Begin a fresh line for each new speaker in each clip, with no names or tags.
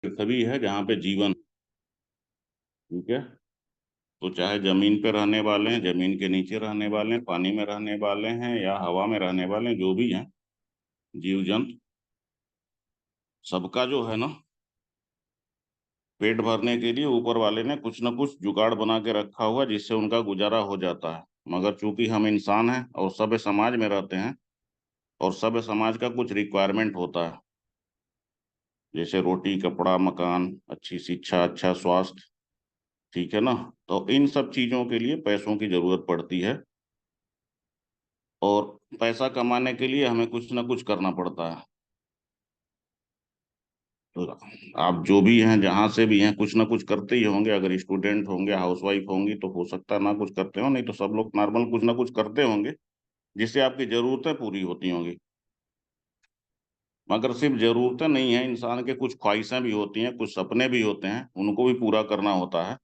पृथ्वी है जहाँ पे जीवन, ठीक है। तो चाहे जमीन पे रहने वाले हैं, जमीन के नीचे रहने वाले हैं, पानी में रहने वाले हैं या हवा में रहने वाले हैं, जो भी हैं जीव जंतु, सबका जो है ना पेट भरने के लिए ऊपर वाले ने कुछ न कुछ जुगाड़ बना के रखा हुआ जिससे उनका गुजारा हो जाता है। मगर चूंकि हम इंसान हैं और सभ्य समाज में रहते हैं और सभ्य समाज का कुछ रिक्वायरमेंट होता है, जैसे रोटी, कपड़ा, मकान, अच्छी शिक्षा, अच्छा स्वास्थ्य, ठीक है ना। तो इन सब चीजों के लिए पैसों की जरूरत पड़ती है और पैसा कमाने के लिए हमें कुछ ना कुछ करना पड़ता है। तो आप जो भी हैं, जहां से भी हैं, कुछ ना कुछ करते ही होंगे। अगर स्टूडेंट होंगे, हाउसवाइफ होंगी, तो हो सकता है ना कुछ करते हो, नहीं तो सब लोग नॉर्मल कुछ ना कुछ करते होंगे जिससे आपकी जरूरतें पूरी होती होंगी। मगर सिर्फ जरूरतें नहीं है, इंसान के कुछ ख्वाहिशें भी होती हैं, कुछ सपने भी होते हैं, उनको भी पूरा करना होता है।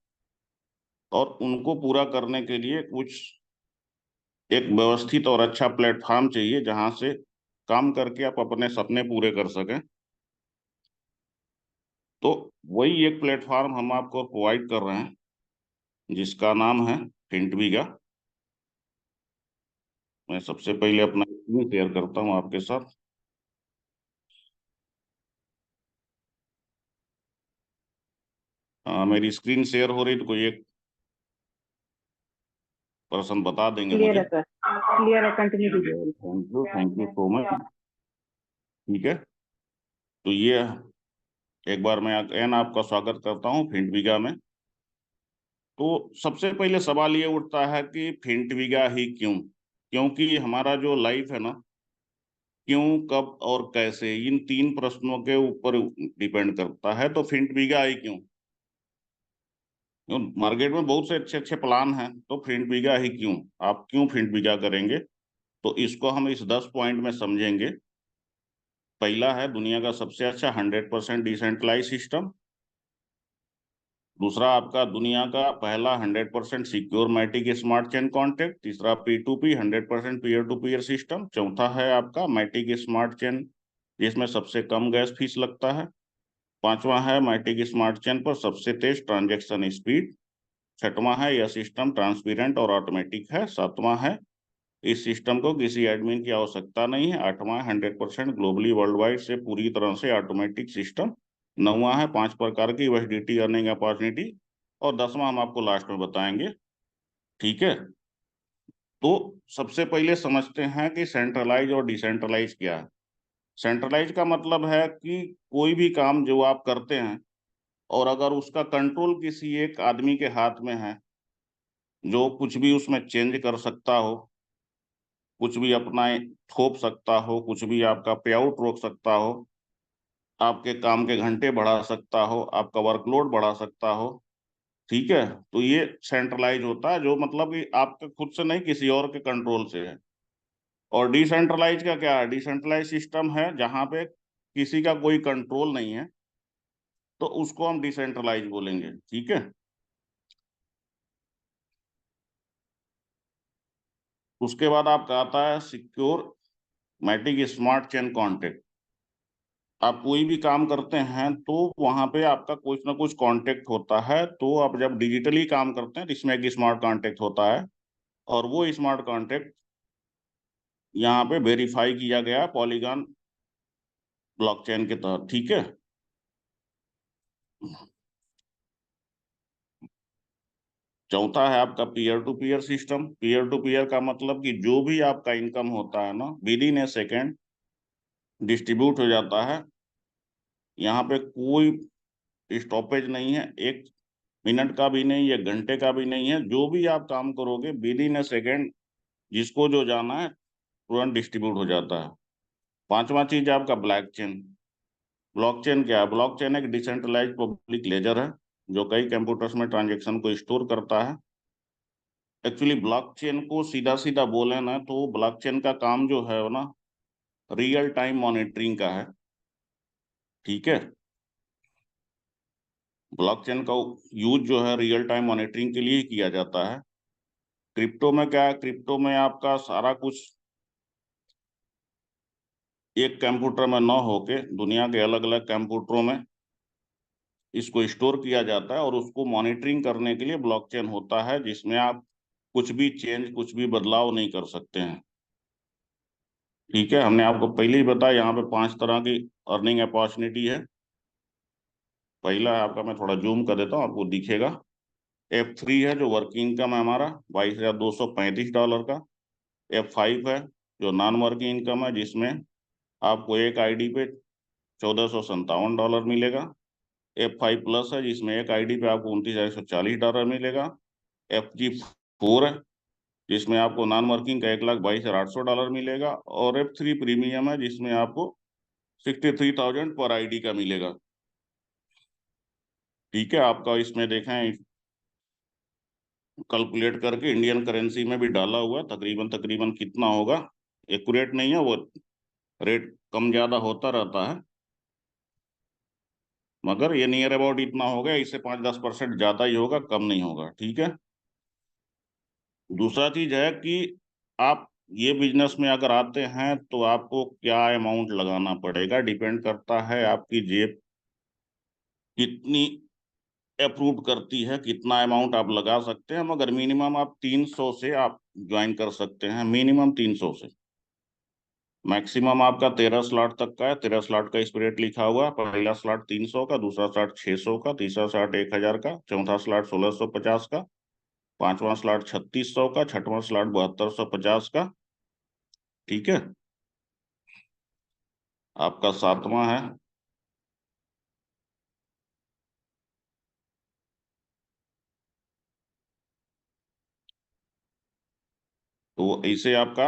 और उनको पूरा करने के लिए कुछ एक व्यवस्थित और अच्छा प्लेटफॉर्म चाहिए जहां से काम करके आप अपने सपने पूरे कर सकें। तो वही एक प्लेटफॉर्म हम आपको प्रोवाइड कर रहे हैं जिसका नाम है फिंटविगा। मैं सबसे पहले अपना स्क्रीन शेयर करता हूँ आपके साथ। मेरी स्क्रीन शेयर हो रही तो कोई एक पर्सन बता देंगे
क्लियर
मुझे।
है सर, क्लियर है, कंटिन्यू कीजिए।
Thank you so much. ठीक है, तो ये एक बार मैं अगेन आपका स्वागत करता हूँ फिंटविगा में। तो सबसे पहले सवाल ये उठता है कि फिंटविगा ही क्यों? क्योंकि हमारा जो लाइफ है ना, क्यों, कब और कैसे, इन तीन प्रश्नों के ऊपर डिपेंड करता है। तो फिंटविगा ही क्यों? मार्केट में बहुत से अच्छे अच्छे प्लान हैं, तो फिंटविगा ही क्यों? आप क्यों फिंटविगा करेंगे? तो इसको हम इस 10 पॉइंट में समझेंगे। पहला है दुनिया का सबसे अच्छा 100% डिसेंट्रलाइज सिस्टम। दूसरा आपका दुनिया का पहला 100% secure Matic smart chain contract. तीसरा P2P 100% peer to peer system. चौथा है आपका मैटिक स्मार्ट चेन जिसमें सबसे कम गैस फीस लगता है। पांचवा है मैटिक स्मार्ट चेन पर सबसे तेज ट्रांजैक्शन स्पीड। छठवां है यह सिस्टम ट्रांसपेरेंट और ऑटोमेटिक है। सातवां है इस सिस्टम को किसी एडमिन की आवश्यकता नहीं है। आठवां 100% ग्लोबली वर्ल्ड वाइड से पूरी तरह से ऑटोमेटिक सिस्टम। नौवां है 5 प्रकार की यूएसडीटी अर्निंग अपॉर्चुनिटी। और 10वां हम आपको लास्ट में बताएंगे, ठीक है। तो सबसे पहले समझते हैं कि सेंट्रलाइज और डिसेंट्रलाइज क्या है। सेंट्रलाइज का मतलब है कि कोई भी काम जो आप करते हैं और अगर उसका कंट्रोल किसी एक आदमी के हाथ में है जो कुछ भी उसमें चेंज कर सकता हो, कुछ भी अपना थोप सकता हो, कुछ भी आपका पे आउट रोक सकता हो, आपके काम के घंटे बढ़ा सकता हो, आपका वर्कलोड बढ़ा सकता हो, ठीक है। तो ये सेंट्रलाइज होता है, जो मतलब कि आपके खुद से नहीं, किसी और के कंट्रोल से है। और डिसेंट्रलाइज का क्या है? डिसेंट्रलाइज सिस्टम है जहां पे किसी का कोई कंट्रोल नहीं है, तो उसको हम डिसेंट्रलाइज बोलेंगे, ठीक है। उसके बाद आपका आता है secure Matic smart chain contract. आप कोई भी काम करते हैं तो वहां पे आपका कुछ ना कुछ कांटेक्ट होता है। तो आप जब डिजिटली काम करते हैं तो इसमें एक स्मार्ट कॉन्टेक्ट होता है और वो स्मार्ट कॉन्टेक्ट यहाँ पे वेरीफाई किया गया पॉलीगॉन ब्लॉकचेन के तहत, ठीक है। चौथा है आपका peer to peer system. Peer to peer का मतलब कि जो भी आपका इनकम होता है ना, with in A second distribute हो जाता है। यहाँ पे कोई स्टॉपेज नहीं है, 1 मिनट का भी नहीं, 1 घंटे का भी नहीं है। जो भी आप काम करोगे विद इन ए सेकेंड जिसको जो जाना है तुरंत डिस्ट्रीब्यूट हो जाता है। पांचवा चीज आपका ब्लॉकचेन। ब्लॉकचेन क्या है? ब्लॉकचेन एक डिसेंट्रलाइज पब्लिक लेजर है जो कई कंप्यूटर्स में ट्रांजेक्शन को स्टोर करता है। एक्चुअली ब्लॉकचेन को सीधा सीधा बोले ना तो ब्लॉकचेन का काम जो है वो ना रियल टाइम मॉनिटरिंग का है, ठीक है। ब्लॉकचेन का यूज जो है रियल टाइम मॉनिटरिंग के लिए ही किया जाता है। क्रिप्टो में क्या है? क्रिप्टो में आपका सारा कुछ एक कंप्यूटर में न होके दुनिया के अलग अलग कंप्यूटरों में इसको स्टोर किया जाता है और उसको मॉनिटरिंग करने के लिए ब्लॉकचेन होता है, जिसमें आप कुछ भी चेंज, कुछ भी बदलाव नहीं कर सकते हैं। ठीक है, हमने आपको पहले ही बताया यहाँ पे 5 तरह की अर्निंग अपॉर्चुनिटी है। पहला है आपका, मैं थोड़ा जूम कर देता हूँ, आपको दिखेगा। F3 है जो वर्किंग इनकम है हमारा $22,235 का। F5 है जो नॉन वर्किंग इनकम है, जिसमें आपको एक आईडी पे $1,457 मिलेगा। F5 प्लस है जिसमें एक आईडी पे आपको $29,140 मिलेगा। FG4 है जिसमें आपको नॉन वर्किंग का $1,22,800 मिलेगा। और F3 प्रीमियम है जिसमें आपको 63,000 पर आईडी का मिलेगा। ठीक है, आपका इसमें देखें कैलकुलेट करके इंडियन करेंसी में भी डाला हुआ, तकरीबन तकरीबन कितना होगा, एक्यूरेट नहीं है वो, रेट कम ज्यादा होता रहता है, मगर ये नियर अबाउट इतना होगा, इससे 5-10% ज्यादा ही होगा, कम नहीं होगा। ठीक है, दूसरा चीज है कि आप ये बिजनेस में अगर आते हैं तो आपको क्या अमाउंट लगाना पड़ेगा, डिपेंड करता है आपकी जेब कितनी अप्रूव करती है, कितना अमाउंट आप लगा सकते हैं। मगर मिनिमम आप 300 से आप ज्वाइन कर सकते हैं, मिनिमम 300 से। मैक्सिमम आपका 13 स्लॉट तक का है, 13 स्लॉट का स्प्रेड लिखा हुआ है। पहला स्लॉट 300 का, दूसरा स्लॉट 600 का, तीसरा स्लॉट 1000 का, चौथा स्लॉट 1650 का, पांचवा स्लॉट 3600 का, छठवां स्लॉट 7250 का। ठीक है, आपका सातवां है तो इसे आपका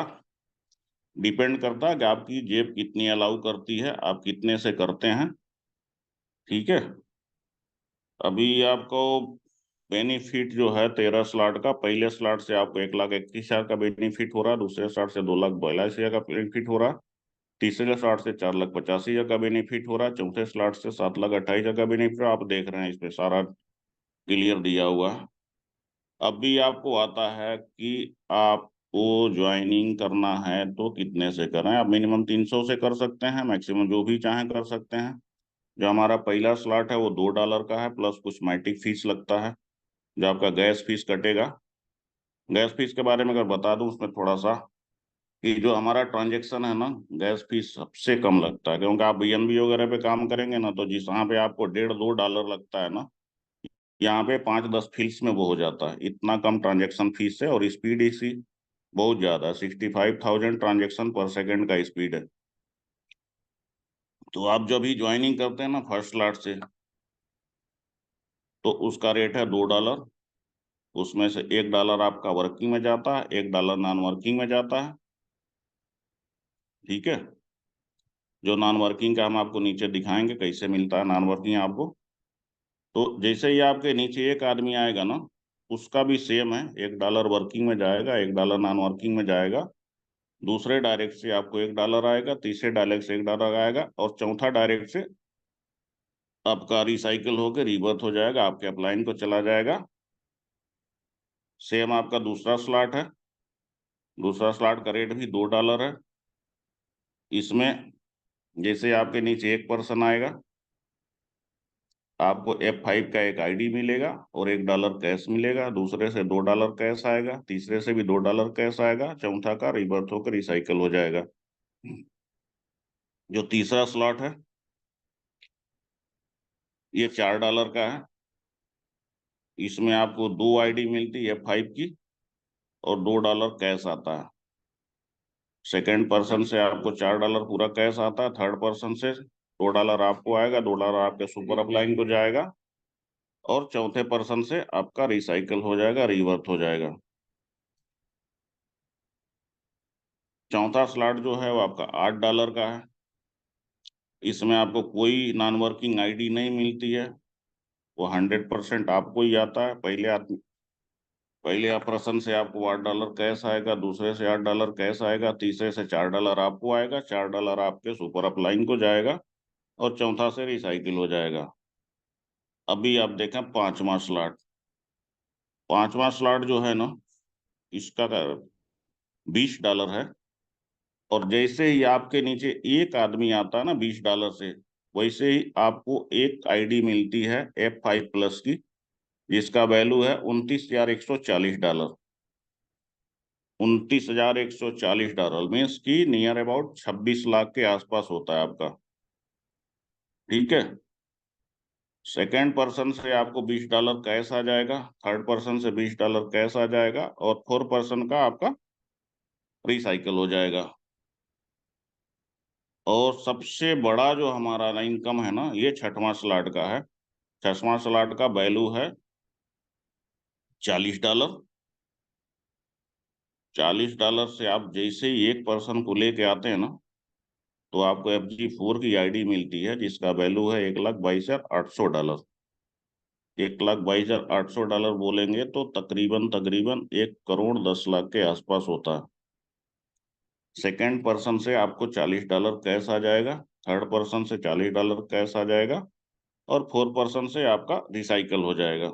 डिपेंड करता है कि आपकी जेब कितनी अलाउ करती है, आप कितने से करते हैं। ठीक है, अभी आपको बेनिफिट जो है 13 स्लॉट का, पहले स्लॉट से आपको 1,31,000 का बेनिफिट हो रहा है, दूसरे स्लॉट से 2,42,000 का बेनिफिट हो रहा है, तीसरे स्लॉट से 4,85,000 का बेनिफिट हो रहा है, चौथे स्लॉट से 7,28,000 का बेनिफिट। आप देख रहे हैं इसमें सारा क्लियर दिया हुआ है। अब भी आपको आता है कि आपको ज्वाइनिंग करना है तो कितने से करें। आप मिनिमम 300 से कर सकते हैं, मैक्सिमम जो भी चाहें कर सकते हैं। जो हमारा पहला स्लॉट है वो $2 का है, प्लस कुछ माइटिक फीस लगता है, जो आपका गैस फीस कटेगा। गैस फीस के बारे में अगर बता दूं उसमें थोड़ा सा, कि जो हमारा ट्रांजेक्शन है ना, गैस फीस सबसे कम लगता है, क्योंकि आप बीएनबी वगैरह पे काम करेंगे ना, तो जिस यहाँ पे आपको $1.5-2 लगता है ना, यहाँ पे 5-10 फीस में वो हो जाता है। इतना कम ट्रांजेक्शन फीस है और स्पीड इसी बहुत ज्यादा है, 65,000 ट्रांजेक्शन पर सेकेंड का स्पीड है। तो आप जब भी ज्वाइनिंग करते हैं ना फर्स्ट स्लॉट से, तो उसका रेट है $2। उसमें से $1 आपका वर्किंग में जाता है, $1 नॉन वर्किंग में जाता है। ठीक है, जो नॉन वर्किंग का हम आपको नीचे दिखाएंगे कैसे मिलता है नॉन वर्किंग आपको। तो जैसे ही आपके नीचे एक आदमी आएगा ना, उसका भी सेम है, $1 वर्किंग में जाएगा, $1 नॉन वर्किंग में जाएगा। दूसरे डायरेक्ट से आपको $1 आएगा, तीसरे डायरेक्ट से $1 आएगा, और चौथा डायरेक्ट से आपका रिसाइकिल होकर रिवर्थ हो जाएगा, आपके अपलाइन को चला जाएगा। सेम आपका दूसरा स्लॉट है, दूसरा स्लॉट का रेट भी $2 है। इसमें जैसे आपके नीचे एक पर्सन आएगा, आपको F5 का एक आईडी मिलेगा और $1 कैश मिलेगा, दूसरे से $2 कैश आएगा, तीसरे से भी $2 कैश आएगा, चौथा का रिवर्थ होकर रिसाइकल हो जाएगा। जो तीसरा स्लॉट है ये $4 का है। इसमें आपको 2 आईडी मिलती है F5 की और $2 कैश आता है। सेकेंड पर्सन से आपको $4 पूरा कैश आता है, थर्ड पर्सन से $2 आपको आएगा, $2 आपके सुपर अपलाइन को जाएगा, और चौथे पर्सन से आपका रिसाइकल हो जाएगा, रिवर्थ हो जाएगा। चौथा स्लॉट जो है वो आपका $8 का है। इसमें आपको कोई नॉन वर्किंग आईडी नहीं मिलती है, वो 100% आपको ही आता है। पहले पर्सन से आपको $8 कैश आएगा, दूसरे से $8 कैश आएगा, तीसरे से $4 आपको आएगा, $4 आपके सुपर अपलाइन को जाएगा, और चौथा से रिसाइकिल हो जाएगा। अभी आप देखें पांचवा स्लॉट। पांचवा स्लॉट जो है ना, इसका $20 है। और जैसे ही आपके नीचे एक आदमी आता है ना $20 से, वैसे ही आपको एक आईडी मिलती है F5+ की, जिसका वैल्यू है $29,140। $29,140 मीन्स की नियर अबाउट 26 लाख के आसपास होता है आपका। ठीक है। सेकेंड पर्सन से आपको $20 कैश आ जाएगा, थर्ड पर्सन से $20 कैश आ जाएगा, और फोर्थ पर्सन का आपका रिसाइकल हो जाएगा। और सबसे बड़ा जो हमारा ना इनकम है ना, ये छठवां स्लॉट का है। छठवां स्लॉट का वैल्यू है $40। $40 से आप जैसे ही एक पर्सन को लेके आते हैं ना, तो आपको FG4 की आईडी मिलती है, जिसका वैल्यू है $1,22,800। $1,22,800 बोलेंगे तो तकरीबन तकरीबन 1,10,00,000 के आसपास होता है। सेकेंड पर्सन से आपको $40 कैश आ जाएगा, थर्ड पर्सन से $40 कैश आ जाएगा, और फोर्थ पर्सन से आपका रिसाइकल हो जाएगा।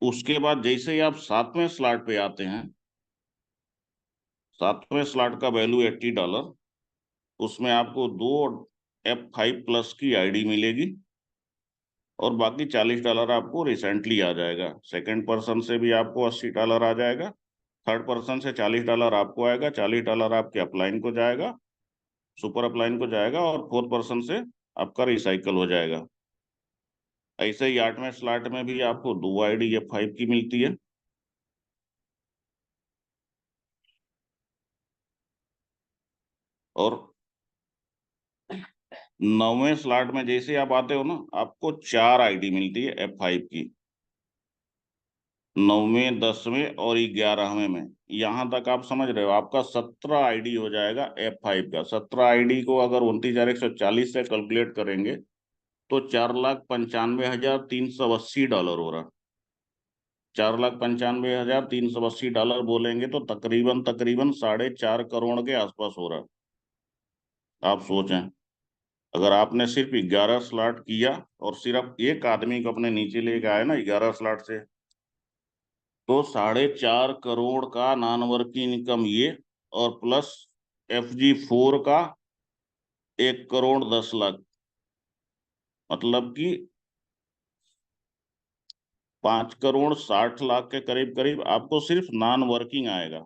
उसके बाद जैसे ही आप सातवें स्लॉट पे आते हैं, सातवें स्लॉट का वैल्यू $80। उसमें आपको दो F5+ की आईडी मिलेगी, और बाकी $40 आपको रिसेंटली आ जाएगा। सेकंड पर्सन से भी आपको $80 आ जाएगा, थर्ड पर्सन से $40 आपको आएगा, $40 आपके अपलाइन को जाएगा, सुपर अपलाइन को जाएगा, और फोर्थ पर्सन से आपका रिसाइकल हो जाएगा। ऐसे ही आठवें स्लॉट में भी आपको दो आईडी F5 की मिलती है। और नौवें स्लॉट में जैसे आप आते हो ना, आपको चार आईडी मिलती है F5 की, नौवें, 10वें और 11वें में। यहां तक आप समझ रहे हो, आपका 17 आईडी हो जाएगा F5 का। 17 आईडी को अगर 29,140 से कैलकुलेट करेंगे तो $4,95,380 हो रहा। $4,95,380 बोलेंगे तो तकरीबन तकरीबन 4.5 करोड़ के आसपास हो रहा। आप सोचें, अगर आपने सिर्फ 11 स्लॉट किया और सिर्फ एक आदमी को अपने नीचे लेके आए ना 11 स्लॉट से, तो 4.5 करोड़ का नॉन वर्किंग इनकम ये, और प्लस FG4 का 1,10,00,000, मतलब कि 5,60,00,000 के करीब करीब आपको सिर्फ नॉन वर्किंग आएगा।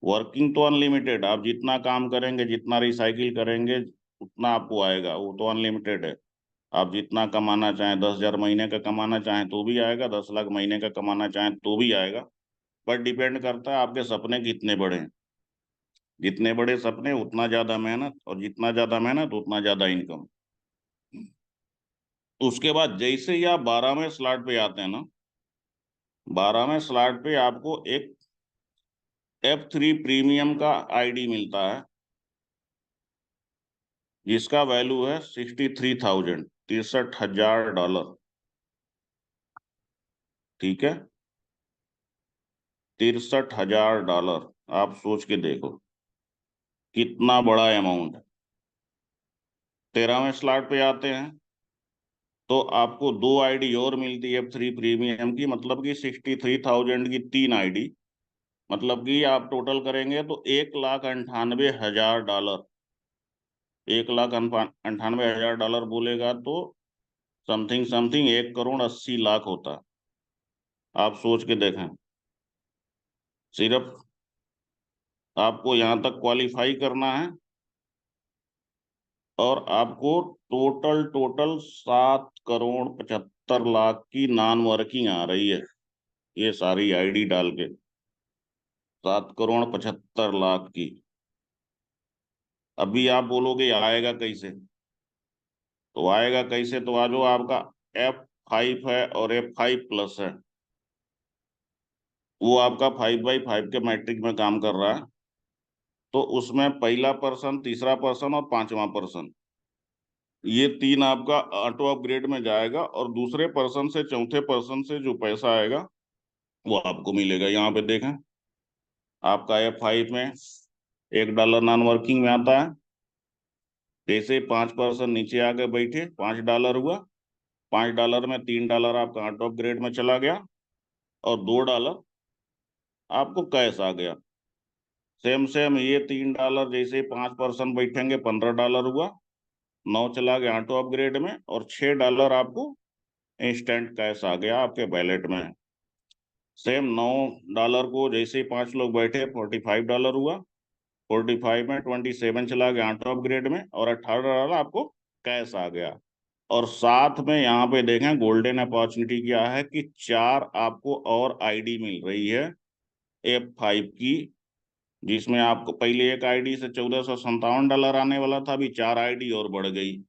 वर्किंग तो अनलिमिटेड, आप जितना काम करेंगे, जितना रिसाइकिल करेंगे, उतना आपको आएगा, वो तो अनलिमिटेड है। आप जितना कमाना चाहें, 10,000 महीने का कमाना चाहें तो भी आएगा, 10 लाख महीने का कमाना चाहें तो भी आएगा। पर डिपेंड करता है आपके सपने कितने बड़े हैं। जितने बड़े सपने उतना ज्यादा मेहनत, और जितना ज्यादा मेहनत उतना ज्यादा इनकम। उसके बाद जैसे ही आप 12वें स्लॉट पे आते हैं ना, 12वें स्लॉट पे आपको एक F3 प्रीमियम का आईडी मिलता है, जिसका वैल्यू है 63,000, $63,000। ठीक है, $63,000। आप सोच के देखो कितना बड़ा अमाउंट है। 13वें स्लॉट पे आते हैं तो आपको दो आईडी और मिलती है F3 प्रीमियम की, मतलब कि 63,000 की तीन आईडी, मतलब कि आप टोटल करेंगे तो $1,98,000। $1,98,000 बोलेगा तो समथिंग समथिंग 1,80,00,000 होता है। आप सोच के देखें, सिर्फ आपको यहाँ तक क्वालिफाई करना है, और आपको टोटल टोटल 7,75,00,000 की नॉन वर्किंग आ रही है, ये सारी आईडी डाल के 7,75,00,000 की। अभी आप बोलोगे आएगा कैसे, तो आएगा कैसे, तो आज वो आपका F5 है और F5+ है, वो आपका 5/5 के मैट्रिक में काम कर रहा है। तो उसमें पहला पर्सन, तीसरा पर्सन और पांचवा पर्सन, ये तीन आपका ऑटो अपग्रेड में जाएगा, और दूसरे पर्सन से चौथे पर्सन से जो पैसा आएगा वो आपको मिलेगा। यहाँ पे देखें, आपका F5 में $1 नॉन वर्किंग में आता है। जैसे पांच पर्सन नीचे आके बैठे, $5 हुआ, $5 में $3 आपका ऑटो अपग्रेड में चला गया, और $2 आपको कैश आ गया। सेम ये $3 जैसे 5% बैठेंगे $15 हुआ, 9 चला गया ऑटो अपग्रेड में, और $6 आपको इंस्टेंट कैश आ गया आपके वैलेट में। सेम $9 को जैसे 5 लोग बैठे $45 हुआ, 45 में 27 चला गया ऑटो अपग्रेड में, और $18 आपको कैश आ गया। और साथ में यहाँ पे देखें गोल्डन अपॉर्चुनिटी क्या है कि 4 आपको और आईडी मिल रही है F5 की, जिसमें आपको पहले एक आईडी से $1457 आने वाला था, अभी 4 आईडी और बढ़ गई।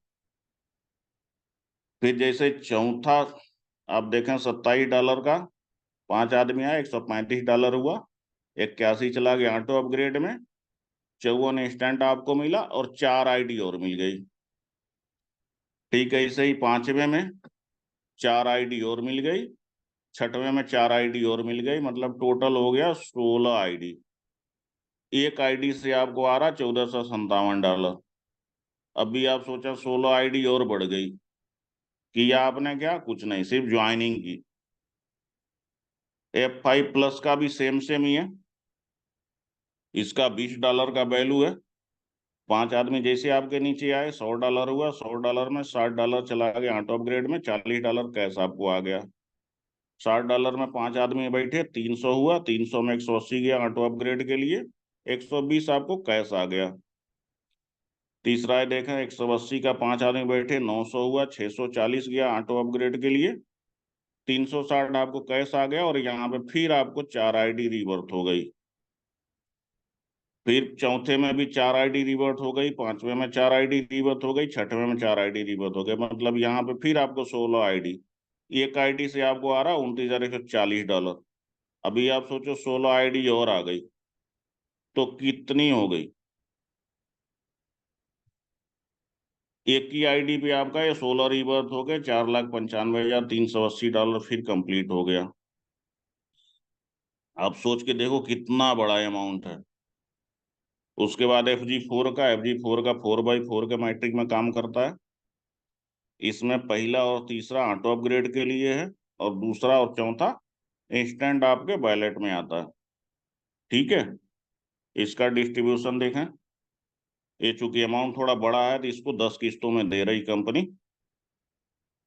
फिर जैसे चौथा आप देखें $27 का 5 आदमी आए, $135 हुआ, 81 चला गया ऑटो अपग्रेड में, 54 इंस्टेंट आपको मिला, और 4 आईडी और मिल गई। ठीक है, ऐसे ही 5वें में 4 आईडी और मिल गई, 6वें में 4 आईडी और मिल गई, मतलब टोटल हो गया 16 आईडी। एक आईडी से आपको आ रहा $1457। अभी आप सोचा 16 आईडी और बढ़ गई, किया आपने क्या? कुछ नहीं, सिर्फ ज्वाइनिंग की। F5 प्लस का भी सेम ही है, इसका $20 का वैल्यू है। 5 आदमी जैसे आपके नीचे आए, $100 हुआ, $100 में $60 चला गया ऑटो अपग्रेड में, $40 कैश आपको आ गया। $60 में 5 आदमी बैठे, 300 हुआ, 300 में 180 गया ऑटो अपग्रेड के लिए, 120 आपको कैश आ गया। तीसरा है देखें 180 का 5 आदमी बैठे, 900 हुआ, 640 गया ऑटो अपग्रेड के लिए, 360 आपको कैश आ गया, और यहाँ पे फिर आपको 4 आईडी रिवर्थ हो गई। फिर चौथे में भी 4 आईडी रिवर्ट हो गई, 5वें में 4 आईडी रिवर्ट हो गई, 6वें में 4 आईडी रिवर्ट हो गए, मतलब यहाँ पे फिर आपको 16 आईडी। एक आईडी से आपको आ रहा $29,140। अभी आप सोचो 16 आईडी और आ गई तो कितनी हो गई? एक ही आईडी पे आपका ये 16 रिवर्थ हो गए, $4,95,380 फिर कंप्लीट हो गया। आप सोच के देखो कितना बड़ा अमाउंट है। उसके बाद एफ जी फोर का 4x4 के मैट्रिक में काम करता है। इसमें पहला और तीसरा ऑटो अपग्रेड के लिए है, और दूसरा और चौथा इंस्टेंट आपके वैलेट में आता है। ठीक है, इसका डिस्ट्रीब्यूशन देखें। ये चूंकि अमाउंट थोड़ा बड़ा है तो इसको 10 किस्तों में दे रही कंपनी।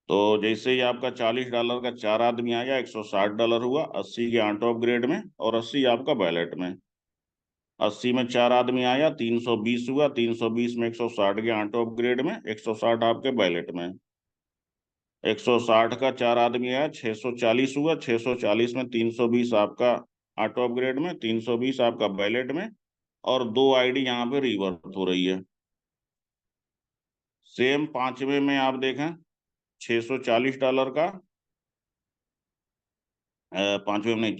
तो जैसे ही आपका $40 का 4 आदमी आया, $160 हुआ, 80 के ऑटो अपग्रेड में, और 80 आपका वैलेट में। 80 में 4 आदमी आया, 320 हुआ, 320 में 160 के ऑटो अपग्रेड में, 160 आपके वैलेट में। 160 का 4 आदमी आया, 640 हुआ, 640 में 320 आपका ऑटो अपग्रेड में, 320 आपका वैलेट में, और 2 आईडी यहाँ पे रिवर्स हो रही है। सेम 5वें में आप देखें $640 का, 5वें में नहीं,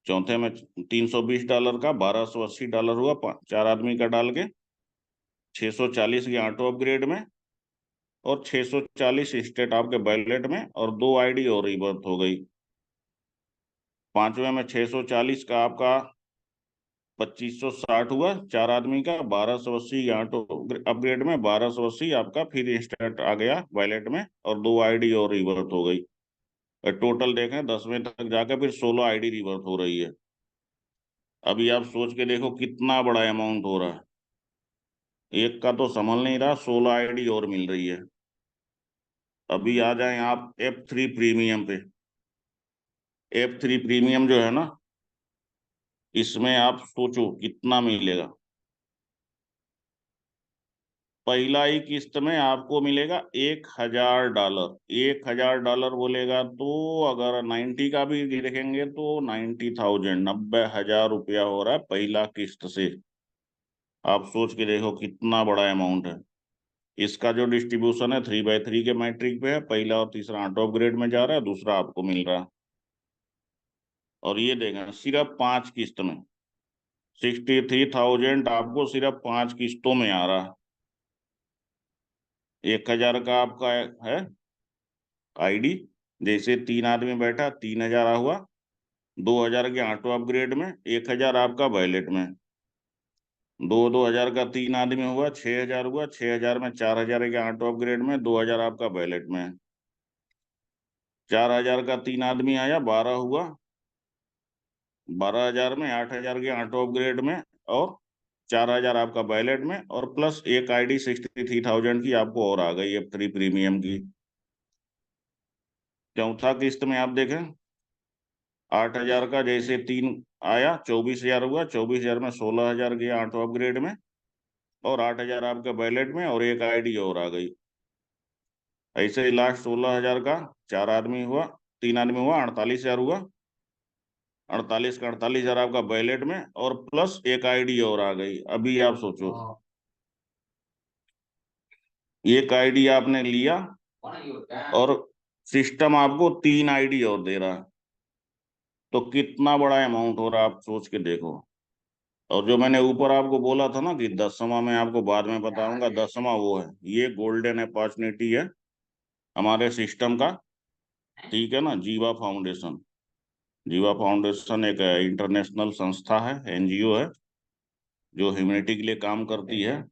चौथे में $320 का, $1,280 हुआ, 4 आदमी का डाल के, 640 के ऑटो अपग्रेड में, और 640 स्टेट आपके वैलेट में, और 2 आईडी और रिवर्स हो गई। 5वें में 640 का आपका 2560 हुआ, 4 आदमी का, 1280 ऑटो अपग्रेड में, 1280 आपका फिर इंस्टेंट आ गया वैलेट में, और 2 आईडी और रिवर्स हो गई। टोटल देखें 10वें तक जाकर फिर 16 आईडी रिवर्स हो रही है। अभी आप सोच के देखो कितना बड़ा अमाउंट हो रहा है। एक का तो संभल नहीं रहा, 16 आईडी और मिल रही है। अभी आ जाए आप F3 प्रीमियम पे। F3 प्रीमियम जो है ना, इसमें आप सोचो कितना मिलेगा। पहला ही किस्त में आपको मिलेगा $1,000। $1,000 बोलेगा तो अगर 90 का भी देखेंगे तो 90,000, 90,000 रुपया हो रहा है पहला किस्त से। आप सोच के देखो कितना बड़ा अमाउंट है। इसका जो डिस्ट्रीब्यूशन है 3x3 के मैट्रिक पे है, पहला और तीसरा ऑटो अपग्रेड में जा रहा है, दूसरा आपको मिल रहा है। और ये देखें सिर्फ 5 किस्त में 63,000 आपको सिर्फ 5 किस्तों में आ रहा है। 1,000 का आपका है आईडी, जैसे 3 आदमी बैठा 3,000 हुआ, 2,000 के ऑटो अपग्रेड में, 1,000 आपका वैलेट में, 2,000 का 3 आदमी हुआ, 6,000 हुआ, 6,000 में 4,000 के ऑटो अपग्रेड में, 2,000 आपका वैलेट में, 4,000 का 3 आदमी आया, 12 हुआ, 12,000 में 8,000 के ऑटो अपग्रेड में, और 4,000 आपका बैलेट में, और प्लस एक आईडी 63,000 की आपको और आ गई F3 प्रीमियम की। चौथा किस्त में आप देखें 8,000 का जैसे 3 आया, 24,000 हुआ, 24,000 में 16,000 गया ऑटो अपग्रेड में, और 8,000 आपके बैलेट में, और एक आईडी और आ गई। ऐसे ही लास्ट 16,000 का 4 आदमी हुआ, 3 आदमी हुआ, 48,000 हुआ। 48 का 48,000 आपका बैलेट में, और प्लस एक आईडी और आ गई। अभी आप सोचो, एक आईडी आपने लिया और सिस्टम आपको 3 आईडी और दे रहा है, तो कितना बड़ा अमाउंट हो रहा है, आप सोच के देखो। और जो मैंने ऊपर आपको बोला था ना कि 10वां मैं आपको बाद में बताऊंगा, 10वां वो है, ये गोल्डन अपॉर्चुनिटी है हमारे सिस्टम का। ठीक है ना। जीवा फाउंडेशन, जीवा फाउंडेशन एक इंटरनेशनल संस्था है, एनजीओ है, जो ह्यूमैनिटी के लिए काम करती है,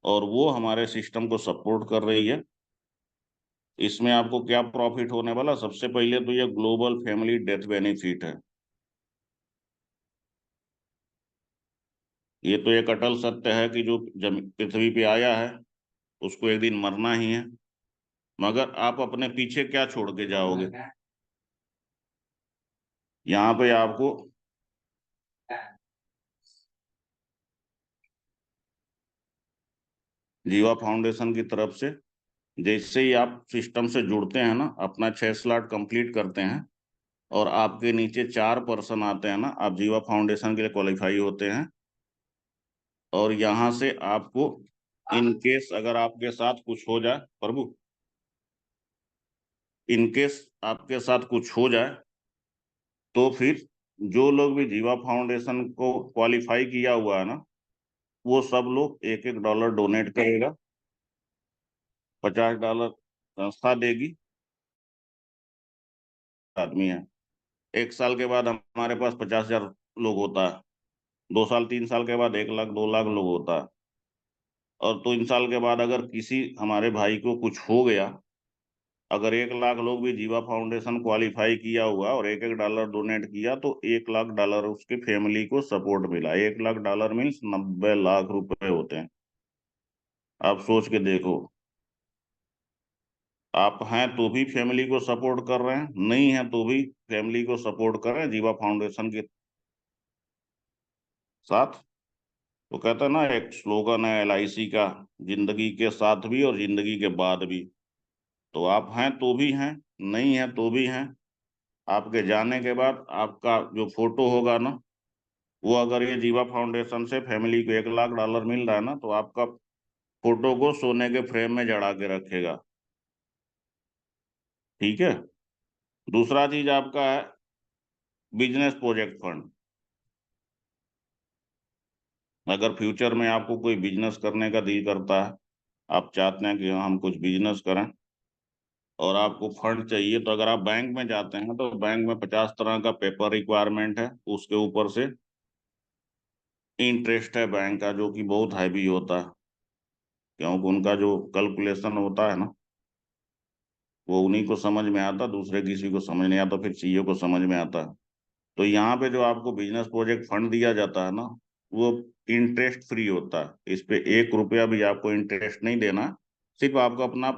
और वो हमारे सिस्टम को सपोर्ट कर रही है। इसमें आपको क्या प्रॉफिट होने वाला, सबसे पहले तो ये ग्लोबल फैमिली डेथ बेनिफिट है। ये तो एक अटल सत्य है कि जो पृथ्वी पे आया है उसको एक दिन मरना ही है, मगर आप अपने पीछे क्या छोड़ के जाओगे। यहाँ पे आपको जीवा फाउंडेशन की तरफ से जैसे ही आप सिस्टम से जुड़ते हैं ना, अपना 6 स्लॉट कंप्लीट करते हैं, और आपके नीचे 4 पर्सन आते हैं ना, आप जीवा फाउंडेशन के लिए क्वालिफाई होते हैं। और यहाँ से आपको इन केस अगर आपके साथ कुछ हो जाए, प्रभु, इन केस आपके साथ कुछ हो जाए, तो फिर जो लोग भी जीवा फाउंडेशन को क्वालिफाई किया हुआ है ना, वो सब लोग $1-1 डोनेट करेगा। $50 संस्था देगी। आदमी है, 1 साल के बाद हमारे पास 50,000 लोग होता है, 2 साल 3 साल के बाद 1 लाख 2 लाख लोग होता है। और 3 साल के बाद अगर किसी हमारे भाई को कुछ हो गया, अगर 1 लाख लोग भी जीवा फाउंडेशन क्वालिफाई किया हुआ और $1-1 डोनेट किया, तो $1 लाख उसकी फैमिली को सपोर्ट मिला। $1 लाख मीन्स 90 लाख रुपए होते हैं। आप सोच के देखो, आप हैं तो भी फैमिली को सपोर्ट कर रहे हैं, नहीं है तो भी फैमिली को सपोर्ट कर रहे हैं जीवा फाउंडेशन के साथ। तो कहता है ना, एक स्लोगन है LIC का, जिंदगी के साथ भी और जिंदगी के बाद भी। तो आप हैं तो भी हैं, नहीं है तो भी हैं। आपके जाने के बाद आपका जो फोटो होगा ना, वो अगर ये जीवा फाउंडेशन से फैमिली को $1 लाख मिल रहा है ना, तो आपका फोटो को सोने के फ्रेम में जड़ा के रखेगा। ठीक है। दूसरा चीज आपका है बिजनेस प्रोजेक्ट फंड। अगर फ्यूचर में आपको कोई बिजनेस करने का दिल करता है, आप चाहते हैं कि हम कुछ बिजनेस करें, और आपको फंड चाहिए, तो अगर आप बैंक में जाते हैं तो बैंक में 50 तरह का पेपर रिक्वायरमेंट है। उसके ऊपर से इंटरेस्ट है बैंक का, जो कि बहुत हैवी होता है, क्योंकि उनका जो कैलकुलेशन होता है ना, वो उन्हीं को समझ में आता, दूसरे किसी को समझ नहीं आता, फिर CEO को समझ में आता है। तो यहाँ पे जो आपको बिजनेस प्रोजेक्ट फंड दिया जाता है ना, वो इंटरेस्ट फ्री होता है। इस पे 1 रुपया भी आपको इंटरेस्ट नहीं देना, सिर्फ आपको अपना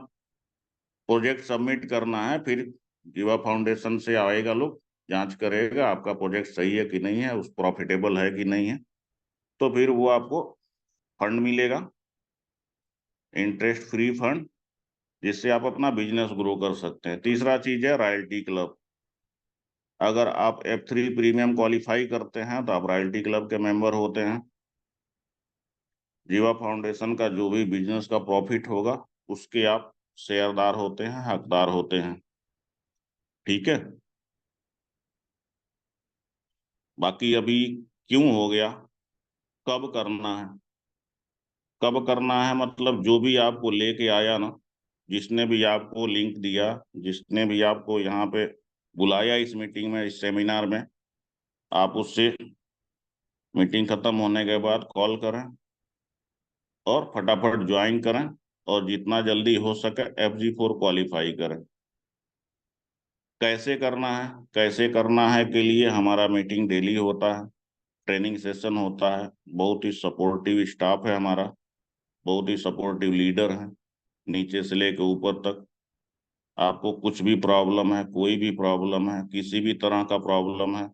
प्रोजेक्ट सबमिट करना है। फिर जीवा फाउंडेशन से आएगा लोग, जांच करेगा आपका प्रोजेक्ट सही है कि नहीं है, उस प्रॉफिटेबल है कि नहीं है, तो फिर वो आपको फंड मिलेगा, इंटरेस्ट फ्री फंड, जिससे आप अपना बिजनेस ग्रो कर सकते हैं। तीसरा चीज है रॉयल्टी क्लब। अगर आप F3 प्रीमियम क्वालिफाई करते हैं तो आप रॉयल्टी क्लब के मेंबर होते हैं। जीवा फाउंडेशन का जो भी बिजनेस का प्रॉफिट होगा, उसके आप शेयरदार होते हैं, हकदार होते हैं। ठीक है। बाकी अभी क्यों हो गया, कब करना है, कब करना है, मतलब जो भी आपको लेके आया ना, जिसने भी आपको लिंक दिया, जिसने भी आपको यहाँ पे बुलाया इस मीटिंग में, इस सेमिनार में, आप उससे मीटिंग खत्म होने के बाद कॉल करें और फटाफट ज्वाइन करें, और जितना जल्दी हो सके FG4 क्वालिफाई करें। कैसे करना है, कैसे करना है के लिए हमारा मीटिंग डेली होता है, ट्रेनिंग सेशन होता है, बहुत ही सपोर्टिव स्टाफ है हमारा, बहुत ही सपोर्टिव लीडर है, नीचे से लेकर ऊपर तक। आपको कुछ भी प्रॉब्लम है, कोई भी प्रॉब्लम है, किसी भी तरह का प्रॉब्लम है,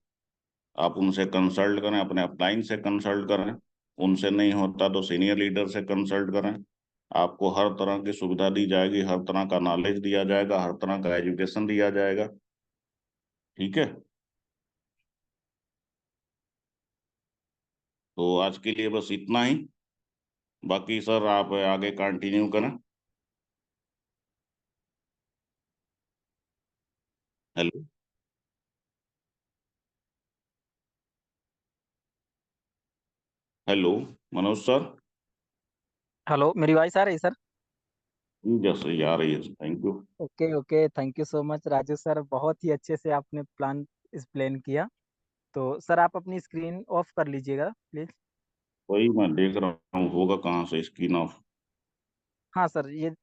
आप उनसे कंसल्ट करें, अपने अपलाइन से कंसल्ट करें, उनसे नहीं होता तो सीनियर लीडर से कंसल्ट करें। आपको हर तरह की सुविधा दी जाएगी, हर तरह का नॉलेज दिया जाएगा, हर तरह का एजुकेशन दिया जाएगा। ठीक है, तो आज के लिए बस इतना ही। बाकी सर आप आगे कंटिन्यू करें। Hello. Hello Manoj sir.
Hello, मेरी वॉइस आ रही है सर?
जैसे आ रही है, thank you.
Okay okay, thank you so much Raju sir, बहुत ही अच्छे से आपने प्लान एक्सप्लेन किया। तो सर आप अपनी स्क्रीन ऑफ कर लीजिएगा प्लीज।
वही मैं देख रहा हूँ, होगा कहाँ से स्क्रीन ऑफ।
हाँ सर, ये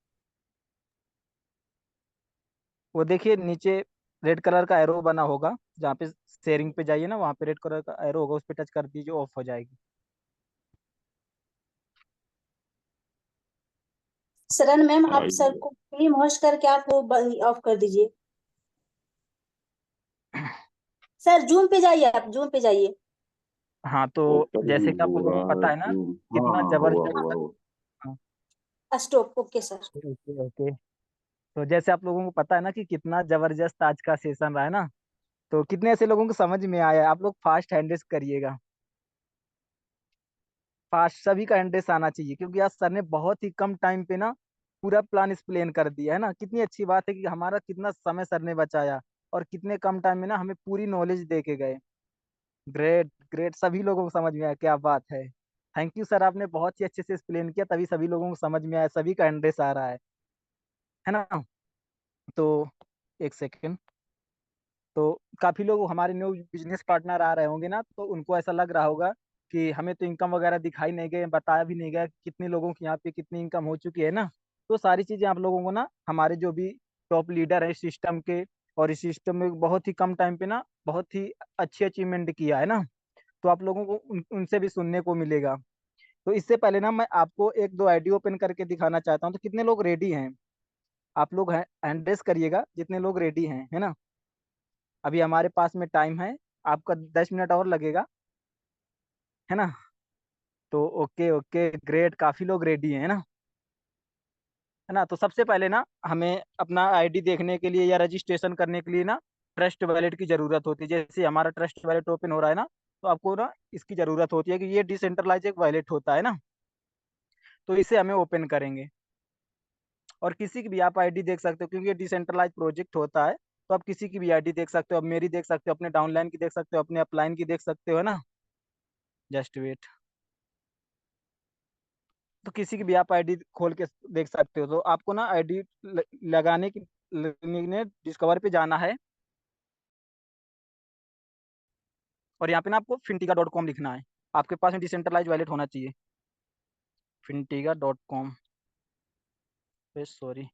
वो देखिए नीचे रेड कलर का एरो बना होगा, जहाँ पे शेयरिंग पे जाइए ना, वहाँ पे रेड कलर का एरो होगा, उस पर टच कर दीजिए, ऑफ हो जाएगी।
शरण मैम, आप
आई।
सर को फ्री होस्ट करके आप वो ऑफ कर दीजिए। सर जूम पे जाइए, आप जूम पे जाइए।
हाँ, तो
ओपन
जैसे कि आप
हो
लोगों को
रहा है
पता है ना
Zoom। हाँ
कितना
हाँ, हुआ हुआ
जबरदस्त।
हुआ।
हाँ,
stop, okay sir.
Okay okay. तो जैसे आप लोगों को पता है ना कि कितना जबरदस्त आज का सेशन रहा है ना, तो कितने ऐसे लोगों को समझ में आया है? आप लोग फास्ट हैंडल्स करिएगा, फास्ट सभी का एंट्रेंस आना चाहिए, क्योंकि आज सर ने बहुत ही कम टाइम पे ना पूरा प्लान एक्सप्लेन कर दिया है ना। कितनी अच्छी बात है कि हमारा कितना समय सर ने बचाया, और कितने कम टाइम में ना हमें पूरी नॉलेज दे के गए। ग्रेट ग्रेट, सभी लोगों को समझ में आया, क्या बात है। थैंक यू सर, आपने बहुत ही अच्छे से एक्सप्लेन किया, तभी सभी लोगों को समझ में आया, सभी का एंट्रेंस आ रहा है ना। तो एक सेकेंड। तो काफी लोग हमारे न्यू बिजनेस पार्टनर आ रहे होंगे ना, तो उनको ऐसा लग रहा होगा कि हमें तो इनकम वगैरह दिखाई नहीं गए, बताया भी नहीं गया कि कितने लोगों की यहाँ पे कितनी इनकम हो चुकी है ना। तो सारी चीजें आप लोगों को ना, हमारे जो भी टॉप लीडर है सिस्टम के, और इस सिस्टम में बहुत ही कम टाइम पे ना बहुत ही अच्छी अचीवमेंट किया है ना, तो आप लोगों को उनसे भी सुनने को मिलेगा। तो इससे पहले ना मैं आपको एक दो आईडी ओपन करके दिखाना चाहता हूँ, तो कितने लोग रेडी हैं? आप लोग हैंड रेस करिएगा जितने लोग रेडी हैं, है ना। अभी हमारे पास में टाइम है, आपका 10 मिनट और लगेगा, है ना। तो ओके ओके ग्रेट, काफी लोग रेडी हैं, है ना। है ना, तो सबसे पहले ना हमें अपना आईडी देखने के लिए या रजिस्ट्रेशन करने के लिए ना ट्रस्ट वैलेट की जरूरत होती है। जैसे हमारा ट्रस्ट वैलेट ओपन हो रहा है ना, तो आपको ना इसकी जरूरत होती है कि ये डिसेंट्रलाइज एक वैलेट होता है ना, तो इसे हमें ओपन करेंगे। और किसी की भी आप आईडी देख सकते हो, क्योंकि ये डिसेंट्रलाइज प्रोजेक्ट होता है, तो आप किसी की भी आईडी देख सकते हो, अब मेरी देख सकते हो, अपने डाउनलाइन की देख सकते हो, अपने अपलाइन की देख सकते हो, है ना। Just wait. तो किसी की भी आप आईडी खोल के देख सकते हो। तो आपको ना आईडी लगाने की ने डिस्कवर पे जाना है, और यहाँ पे ना आपको fintiga.com लिखना है। आपके पास में डिसेंट्रलाइज वैलेट होना चाहिए, fintiga.com पे, सॉरी।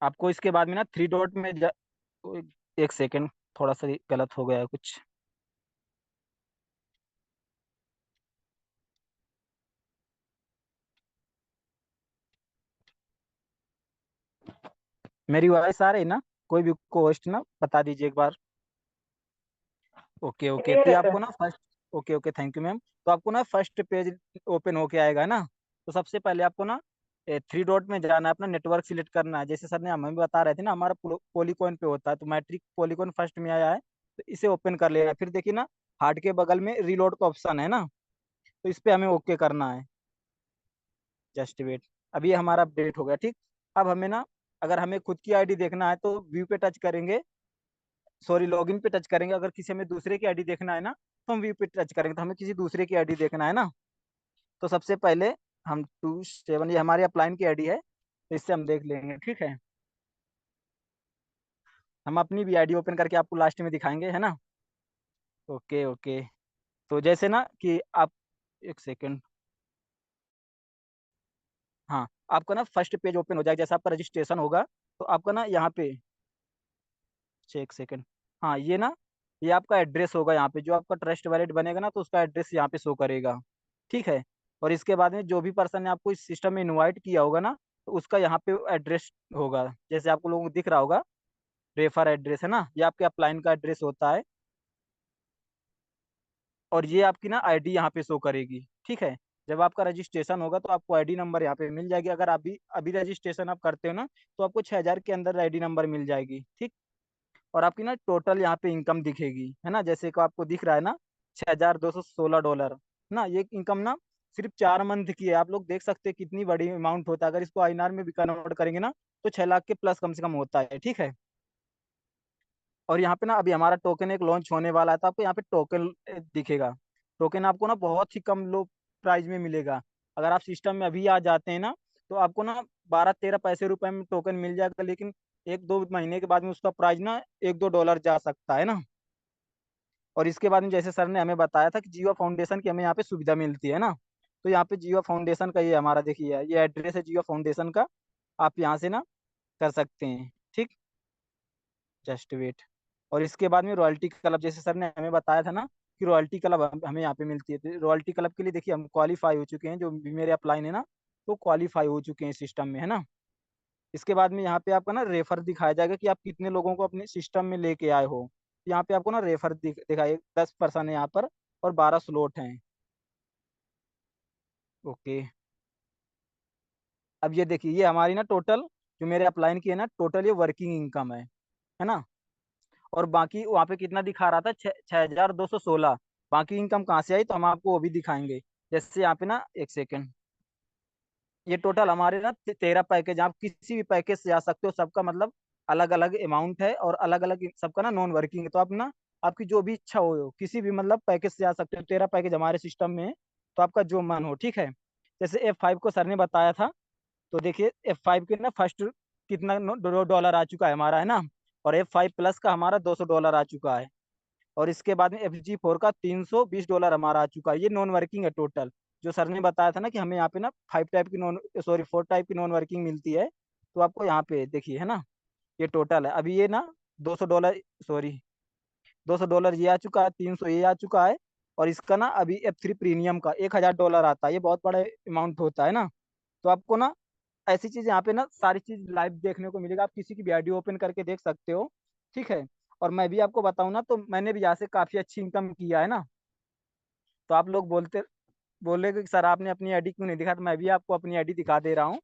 आपको इसके बाद में ना थ्री डॉट में एक सेकेंड, थोड़ा सा गलत हो गया है कुछ। मेरी वॉइस आ रही है ना? कोई भी को होस्ट ना बता दीजिए एक बार। ओके ओके, तो
क्लियर
ये
है
आपको
सर।
ना first, okay okay thank you ma'am. तो आपको ना फर्स्ट पेज ओपन होके आएगा है ना। तो सबसे पहले आपको ना थ्री डॉट में जाना है, अपना नेटवर्क सिलेक्ट करना है। जैसे सर ने हमें भी बता रहे थे ना, हमारा पॉलीकॉइन पे होता है, तो मैट्रिक पॉलीकॉइन फर्स्ट में आया है, तो इसे ओपन कर लेना है। फिर देखिए ना, हार्ट के बगल में रीलोड का ऑप्शन है ना, तो इस पे हमें ओके करना है। Just wait. अभी ये हमारा अपडेट हो गया, ठीक। अब हमें ना, अगर हमें खुद की आईडी देखना है तो व्यू पे टच करेंगे, सॉरी लॉगिन पे टच करेंगे। अगर किसी हमें दूसरे की आईडी देखना है ना, तो हम व्यू पे टच करेंगे, तो हमें किसी दूसरे की आईडी देखना है ना। तो सबसे पहले हम 27, ये हमारी अपलाइन की आईडी है, तो इससे हम देख लेंगे, ठीक है। हम अपनी भी आईडी ओपन करके आपको लास्ट में दिखाएंगे, है ना। Okay okay. तो जैसे ना कि आप, एक सेकेंड, हाँ। आपका ना फर्स्ट पेज ओपन हो जाएगा। जैसे आपका रजिस्ट्रेशन होगा तो आपका ना यहाँ पे, एक सेकंड, हाँ ये ना, ये आपका एड्रेस होगा यहाँ पे, जो आपका ट्रस्ट वैलेट बनेगा ना तो उसका एड्रेस यहाँ पे शो करेगा। ठीक है। और इसके बाद में जो भी पर्सन ने आपको इस सिस्टम में इनवाइट किया होगा ना, तो उसका यहाँ पे एड्रेस होगा। जैसे आपको लोगों को दिख रहा होगा, रेफर एड्रेस है ना, ये आपके अपलाइन का एड्रेस होता है। और ये आपकी ना आईडी यहाँ पे शो करेगी। ठीक है। जब आपका रजिस्ट्रेशन होगा तो आपको आईडी नंबर यहाँ पे मिल जाएगी। अगर अभी अभी रजिस्ट्रेशन आप करते हो ना, तो आपको 6,000 के अंदर आईडी नंबर मिल जाएगी। ठीक। और आपकी ना टोटल यहाँ पे इनकम दिखेगी, है ना, जैसे कि आपको दिख रहा है ना, $6,216 ना। ये इनकम ना सिर्फ 4 मंथ की है। आप लोग देख सकते हैं कितनी बड़ी अमाउंट होता है। अगर इसको आईएनआर में भी कन्वर्ट करेंगे ना, तो 6 लाख के प्लस कम से कम होता है। ठीक है। और यहाँ पे ना अभी हमारा टोकन एक लॉन्च होने वाला है, तो आपको यहाँ पे टोकन दिखेगा। टोकन आपको ना बहुत ही कम लो प्राइस में मिलेगा। अगर आप सिस्टम में अभी आ जाते हैं ना, तो आपको ना 12-13 रुपए में टोकन मिल जाएगा। लेकिन 1-2 महीने के बाद में उसका प्राइस ना $1-2 जा सकता है ना। और इसके बाद में जैसे सर ने हमें बताया था कि जीवा फाउंडेशन की हमें यहाँ पे सुविधा मिलती है ना, तो यहाँ पे जीवा फाउंडेशन का ये हमारा देखिए, ये एड्रेस है जीवा फाउंडेशन का। आप यहाँ से ना कर सकते हैं। ठीक। Just wait. और इसके बाद में रॉयल्टी क्लब, जैसे सर ने हमें बताया था ना कि रॉयल्टी क्लब हमें यहाँ पे मिलती है। तो रॉयल्टी क्लब के लिए देखिए हम क्वालिफाई हो चुके हैं, जो भी मेरे अपलाइन है ना, तो क्वालिफाई हो चुके हैं सिस्टम में, है ना। इसके बाद में यहाँ पे आपका ना रेफर दिखाया जाएगा कि आप कितने लोगों को अपने सिस्टम में लेके आए हो। यहाँ पे आपको ना रेफर दिखाए, 10 पर्सन है यहाँ पर और 12 स्लॉट हैं। ओके। अब ये देखिए, ये हमारी ना टोटल, जो मेरे अपलाइन की है ना, टोटल ये वर्किंग इनकम है ना। और बाकी वहाँ पे कितना दिखा रहा था, 6,216। बाकी इनकम कहाँ से आई, तो हम आपको वो भी दिखाएंगे। जैसे यहाँ पे ना, एक सेकेंड, ये टोटल हमारे ना 13 पैकेज, आप किसी भी पैकेज से जा सकते हो। सबका मतलब अलग अलग अमाउंट है और अलग अलग सबका ना नॉन वर्किंग है। तो आप ना, आपकी जो भी इच्छा हो किसी भी मतलब पैकेज से जा सकते हो। 13 पैकेज हमारे सिस्टम में है, तो आपका जो मन हो। ठीक है। जैसे F5 को सर ने बताया था, तो देखिए F5 के ना फर्स्ट कितना $2 आ चुका है हमारा, है ना। और F5 प्लस का हमारा $200 आ चुका है। और इसके बाद में FG4 का $320 हमारा आ चुका है। ये नॉन वर्किंग है टोटल। जो सर ने बताया था ना कि हमें यहाँ पे ना 4 टाइप की मिलती है, तो आपको यहाँ पे देखिए, है ना, ये टोटल है। अभी ये ना $200, सॉरी, $200 ये आ चुका है, 300 ये आ चुका है। और इसका ना अभी F3 प्रीमियम का $1,000 आता है। ये बहुत बड़ा अमाउंट होता है ना। तो आपको ना ऐसी चीज यहाँ पे ना सारी चीज लाइव देखने को मिलेगा। आप किसी की भी आईडी ओपन करके देख सकते हो। ठीक है। और मैं भी आपको बताऊं ना, तो मैंने भी यहाँ से काफी अच्छी इनकम किया है ना। तो आप लोग बोलेगे कि सर आपने अपनी आईडी क्यों नहीं दिखा, तो मैं भी आपको अपनी आईडी दिखा दे रहा हूँ।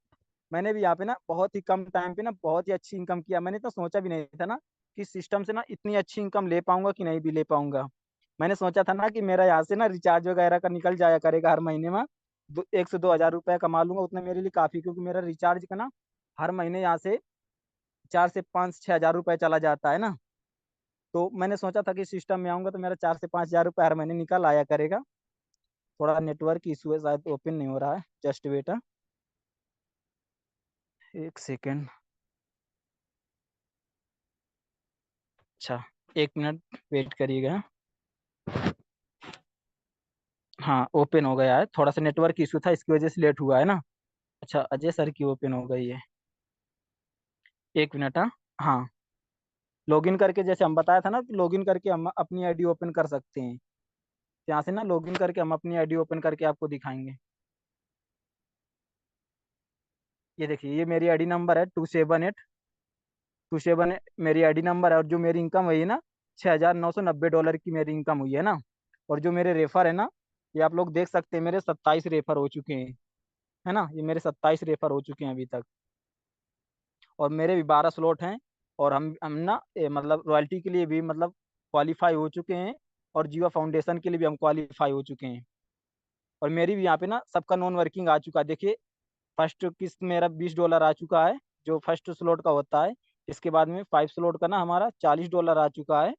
मैंने भी यहाँ पे ना बहुत ही कम टाइम पे ना बहुत ही अच्छी इनकम किया। मैंने तो सोचा भी नहीं था ना कि सिस्टम से ना इतनी अच्छी इनकम ले पाऊंगा कि नहीं भी ले पाऊंगा। मैंने सोचा था ना कि मेरा यहाँ से ना रिचार्ज वगैरह का निकल जाया करेगा हर महीने में, 1 से 2 हज़ार रुपये कमा लूंगा, उतना मेरे लिए काफी। क्योंकि मेरा रिचार्ज का ना हर महीने यहाँ से 4 से 5-6 हज़ार रुपये चला जाता है ना। तो मैंने सोचा था कि सिस्टम में आऊंगा तो मेरा 4 से 5 हज़ार रुपये हर महीने निकल आया करेगा। थोड़ा नेटवर्क इशू है, शायद ओपन नहीं हो रहा है। जस्ट वेट, एक सेकेंड। अच्छा, 1 मिनट वेट करिएगा। हाँ, ओपन हो गया है। थोड़ा सा नेटवर्क इशू था, इसकी वजह से लेट हुआ है ना। अच्छा, अजय सर की ओपन हो गई है। 1 मिनट। हाँ। हाँ, लॉगिन करके, जैसे हम बताया था ना, लॉगिन करके हम अपनी आईडी ओपन कर सकते हैं। यहाँ से ना लॉगिन करके हम अपनी आईडी ओपन करके आपको दिखाएंगे। ये देखिए, ये मेरी आईडी नंबर है 278 मेरी आईडी नंबर है। और जो मेरी इनकम हुई है ना, $6,990 की मेरी इनकम हुई है ना। और जो मेरे रेफर है ना, ये आप लोग देख सकते हैं, मेरे 27 रेफर हो चुके हैं, है ना। ये मेरे 27 रेफर हो चुके हैं अभी तक। और मेरे भी 12 स्लॉट हैं। और हम ना मतलब रॉयल्टी के लिए भी मतलब क्वालिफाई हो चुके हैं। और जीवा फाउंडेशन के लिए भी हम क्वालिफाई हो चुके हैं। और मेरी भी यहाँ पे ना सबका नॉन वर्किंग आ चुका है। देखिए, फर्स्ट किस्त मेरा $20 आ चुका है, जो फर्स्ट स्लॉट का होता है। इसके बाद में 5 स्लॉट का ना हमारा $40 आ चुका है।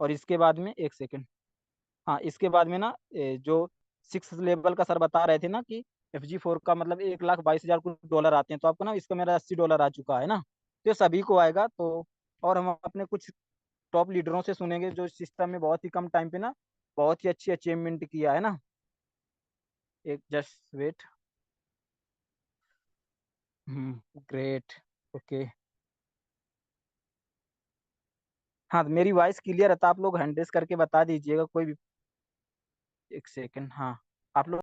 और इसके बाद में, एक सेकेंड, हाँ, इसके बाद में ना जो 6 लेवल का सर बता रहे थे ना कि FG4 का मतलब 1,22,000 कुछ डॉलर आते हैं, तो आपको ना इसका मेरा $80 आ चुका है ना। तो ये सभी को आएगा। तो और हम अपने कुछ टॉप लीडरों से सुनेंगे जो सिस्टम में बहुत ही कम टाइम पे ना बहुत ही अच्छी अचीवमेंट किया है ना। एक जस्ट वेट। ग्रेट। ओके। हाँ, तो मेरी वॉइस क्लियर है तो आप लोग हैंड रेस करके बता दीजिएगा कोई भी। एक सेकंड। हाँ, आप लोग